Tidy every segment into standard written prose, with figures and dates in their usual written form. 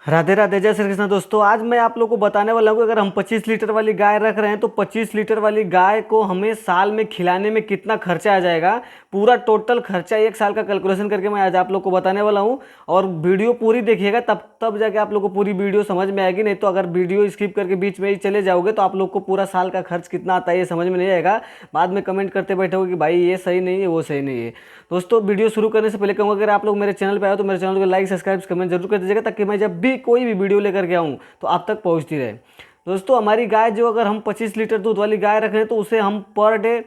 राधे राधे, जय श्री कृष्ण। दोस्तों, आज मैं आप लोगों को बताने वाला हूँ कि अगर हम 25 लीटर वाली गाय रख रहे हैं तो 25 लीटर वाली गाय को हमें साल में खिलाने में कितना खर्चा आ जाएगा। पूरा टोटल खर्चा एक साल का कैलकुलेशन करके मैं आज आप लोग को बताने वाला हूँ। और वीडियो पूरी देखिएगा, तब तब जाके आप लोग को पूरी वीडियो समझ में आएगी। नहीं तो अगर वीडियो स्किप करके बीच में ही चले जाओगे तो आप लोग को पूरा साल का खर्च कितना आता है ये समझ में नहीं आएगा। बाद में कमेंट करते बैठोगे कि भाई ये सही नहीं है, वो सही नहीं है। दोस्तों, वीडियो शुरू करने से पहले कहूँगा, अगर आप लोग मेरे चैनल पे आए हो तो मेरे चैनल को लाइक सब्सक्राइब कमेंट जरूर कर दीजिएगा, ताकि मैं जब भी कोई भी वीडियो लेकर के आऊँ तो आप तक पहुँचती रहे। दोस्तों, हमारी गाय जो अगर हम 25 लीटर दूध वाली गाय रख रहे हैं तो उसे हम पर डे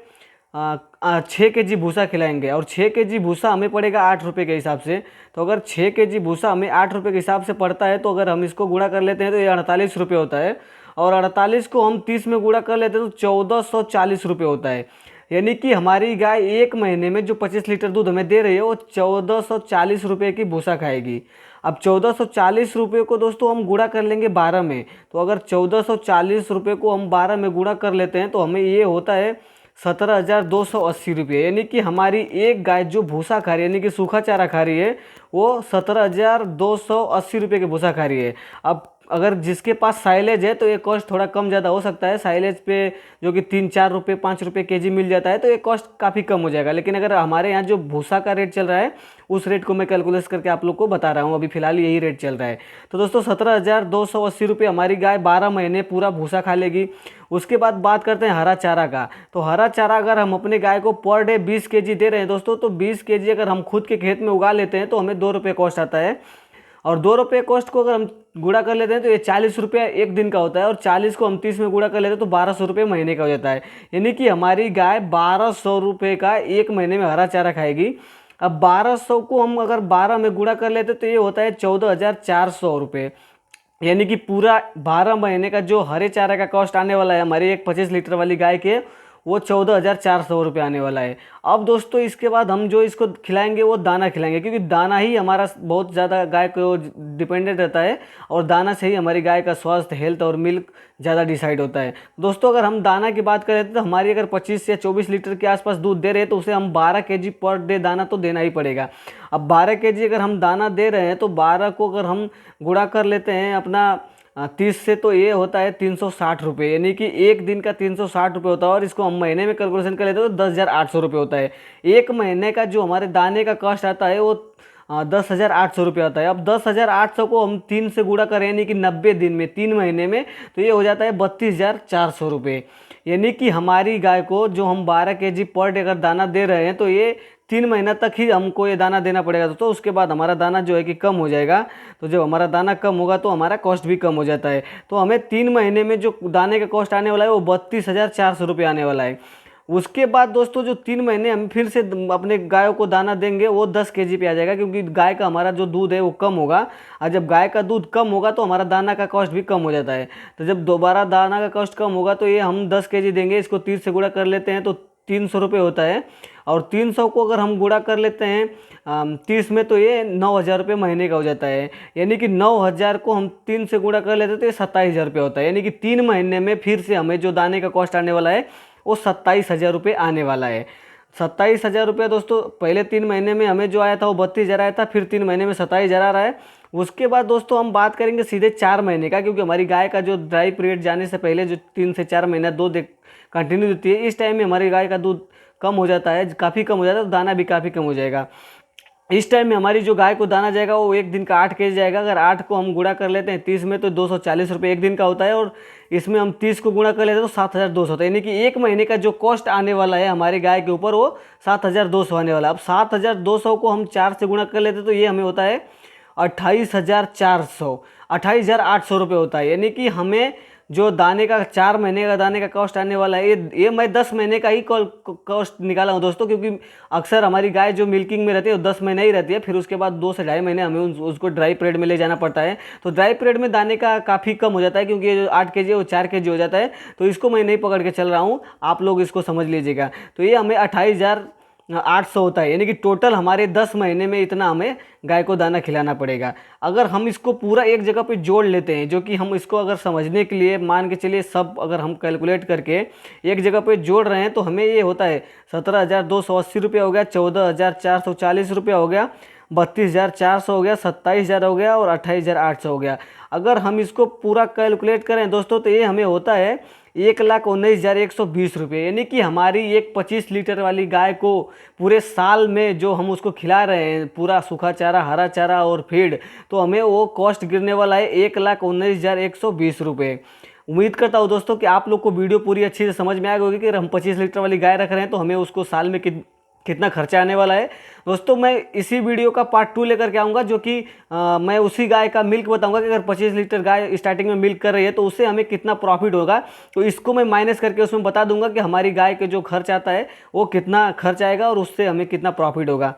6 kg भूसा खिलाएंगे। और 6 kg भूसा हमें पड़ेगा 8 रुपये के हिसाब से। तो अगर 6 kg भूसा हमें 8 रुपये के हिसाब से पड़ता है तो अगर हम इसको गुणा कर लेते हैं तो ये 48 रुपये होता है। और 48 को हम 30 में गुणा कर लेते हैं तो 1440 रुपये होता है। यानी कि हमारी गाय एक महीने में जो 25 लीटर दूध हमें दे रही है वो 1440 रुपये की भूसा खाएगी। अब 1440 रुपये को दोस्तों हम गुणा कर लेंगे 12 में। तो अगर 1440 रुपये को हम 12 में गुणा कर लेते हैं तो हमें ये होता है 17,280 रुपये। यानी कि हमारी एक गाय जो भूसा खा रही है, यानी कि सूखा चारा खा रही है, वो 17,280 रुपये की भूसा खा रही है। अब अगर जिसके पास साइलेज है तो ये कॉस्ट थोड़ा कम ज़्यादा हो सकता है। साइलेज पे जो कि 3-4 रुपये 5 रुपये केजी मिल जाता है तो ये कॉस्ट काफ़ी कम हो जाएगा। लेकिन अगर हमारे यहाँ जो भूसा का रेट चल रहा है उस रेट को मैं कैलकुलेट करके आप लोग को बता रहा हूँ, अभी फिलहाल यही रेट चल रहा है। तो दोस्तों, 17,280 रुपये हमारी गाय 12 महीने पूरा भूसा खा लेगी। उसके बाद बात करते हैं हरा चारा का। तो हरा चारा अगर हम अपने गाय को पर डे 20 kg दे रहे हैं दोस्तों, तो 20 kg अगर हम खुद के खेत में उगा लेते हैं तो हमें 2 रुपये कॉस्ट आता है। और 2 रुपये कॉस्ट को अगर हम गुणा कर लेते हैं तो ये 40 रुपये एक दिन का होता है। और 40 को हम 30 में गुणा कर लेते हैं तो 1200 रुपये महीने का हो जाता है। यानी कि हमारी गाय 1200 रुपये का एक महीने में हरा चारा खाएगी। अब 1200 को हम अगर 12 में गुणा कर लेते तो ये होता है 14,400 रुपये। यानी कि पूरा 12 महीने का जो हरे चारा का कॉस्ट आने वाला है हमारी एक 25 लीटर वाली गाय के, वो 14,400 रुपये आने वाला है। अब दोस्तों, इसके बाद हम जो इसको खिलाएंगे वो दाना खिलाएंगे, क्योंकि दाना ही हमारा बहुत ज़्यादा गाय को डिपेंडेंट रहता है। और दाना से ही हमारी गाय का स्वास्थ्य, हेल्थ और मिल्क ज़्यादा डिसाइड होता है। दोस्तों, अगर हम दाना की बात करें तो हमारी अगर 25 या 24 लीटर के आसपास दूध दे रहे हैं तो उसे हम 12 kg पर डे दाना तो देना ही पड़ेगा। अब 12 kg अगर हम दाना दे रहे हैं तो 12 को अगर हम गुणा कर लेते हैं अपना 30 से, तो ये होता है 360 रुपये। यानी कि एक दिन का 360 रुपये होता है। और इसको हम महीने में कैलकुलेशन कर लेते हैं तो 10,800 रुपये होता है। एक महीने का जो हमारे दाने का कॉस्ट आता है वो 10,800 रुपये आता है। अब 10,800 को हम 3 से गुणा करें, यानी कि 90 दिन में, 3 महीने में, तो ये हो जाता है 32,400 रुपये। यानी कि हमारी गाय को जो हम 12 kg पर डे अगर दाना दे रहे हैं तो ये 3 महीना तक ही हमको ये दाना देना पड़ेगा। तो उसके बाद हमारा दाना जो है कि कम हो जाएगा। तो जब हमारा दाना कम होगा तो हमारा कॉस्ट भी कम हो जाता है। तो हमें 3 महीने में जो दाने का कॉस्ट आने वाला है वो 32,400 रुपये आने वाला है। उसके बाद दोस्तों, जो 3 महीने हम फिर से अपने गायों को दाना देंगे वो 10 kg पे आ जाएगा, क्योंकि गाय का हमारा जो दूध है वो कम होगा। और जब गाय का दूध कम होगा तो हमारा दाना का कॉस्ट भी कम हो जाता है। तो जब दोबारा दाना का कॉस्ट कम होगा तो ये हम 10 kg देंगे। इसको 30 से गुणा कर लेते हैं तो 300 रुपये होता है। और 300 को अगर हम गुणा कर लेते हैं 30 में तो ये 9,000 रुपये महीने का हो जाता है। यानी कि 9,000 को हम 3 से गुणा कर लेते हैं तो ये 27,000 रुपये होता है। यानी कि 3 महीने में फिर से हमें जो दाने का कॉस्ट आने वाला है वो 27,000 रुपये आने वाला है। 27,000 रुपये दोस्तों, पहले 3 महीने में हमें जो आया था वो 32,000 आया था, फिर 3 महीने में 27,000 आ रहा है। उसके बाद दोस्तों हम बात करेंगे सीधे 4 महीने का, क्योंकि हमारी गाय का जो ड्राई पीरियड जाने से पहले जो 3 से 4 महीना दूध कंटिन्यू देती है, इस टाइम में हमारी गाय का दूध कम हो जाता है, काफ़ी कम हो जाता है, तो दाना भी काफ़ी कम हो जाएगा। इस टाइम में हमारी जो गाय को दाना जाएगा वो एक दिन का 8 kg जाएगा। अगर 8 को हम गुणा कर लेते हैं 30 में तो 240 रुपये एक दिन का होता है। और इसमें हम 30 को गुणा कर लेते हैं तो 7,200 होता है। यानी कि एक महीने का जो कॉस्ट आने वाला है हमारी गाय के ऊपर वो 7,200 आने वाला है। अब 7,200 को हम 4 से गुणा कर लेते हैं तो ये हमें होता है 28,400, 28,800 रुपये होता है। यानी कि हमें जो दाने का 4 महीने का दाने का कॉस्ट आने वाला है, ये मैं 10 महीने का ही कॉस्ट निकाला हूँ दोस्तों, क्योंकि अक्सर हमारी गाय जो मिल्किंग में रहती है वो 10 महीने ही रहती है। फिर उसके बाद 2 से ढाई महीने हमें उसको ड्राई पीरियड में ले जाना पड़ता है। तो ड्राई पीरियड में दाने का काफ़ी कम हो जाता है, क्योंकि ये जो 8 kg है वो 4 kg हो जाता है। तो इसको मैं नहीं पकड़ के चल रहा हूँ, आप लोग इसको समझ लीजिएगा। तो ये हमें 28,800 होता है। यानी कि टोटल हमारे 10 महीने में इतना हमें गाय को दाना खिलाना पड़ेगा। अगर हम इसको पूरा एक जगह पे जोड़ लेते हैं, जो कि हम इसको अगर समझने के लिए मान के चलिए सब अगर हम कैलकुलेट करके एक जगह पे जोड़ रहे हैं तो हमें ये होता है 17,280 रुपये हो गया, 14,440 रुपया हो गया, 32,400 हो गया, 27,000 हो गया और 28,800 हो गया। अगर हम इसको पूरा कैलकुलेट करें दोस्तों तो ये हमें होता है 1,19,120 रुपये। यानी कि हमारी एक 25 लीटर वाली गाय को पूरे साल में जो हम उसको खिला रहे हैं, पूरा सूखा चारा, हरा चारा और फीड, तो हमें वो कॉस्ट गिरने वाला है 1,19,120 रुपये। उम्मीद करता हूँ दोस्तों कि आप लोग को वीडियो पूरी अच्छी से समझ में आ गई होगी कि अगर हम 25 लीटर वाली गाय रख रहे हैं तो हमें उसको साल में कितना खर्चा आने वाला है। दोस्तों मैं इसी वीडियो का पार्ट 2 लेकर के आऊँगा, जो कि मैं उसी गाय का मिल्क बताऊँगा कि अगर 25 लीटर गाय स्टार्टिंग में मिल्क कर रही है तो उससे हमें कितना प्रॉफिट होगा। तो इसको मैं माइनस करके उसमें बता दूंगा कि हमारी गाय के जो खर्च आता है वो कितना खर्च आएगा और उससे हमें कितना प्रॉफिट होगा।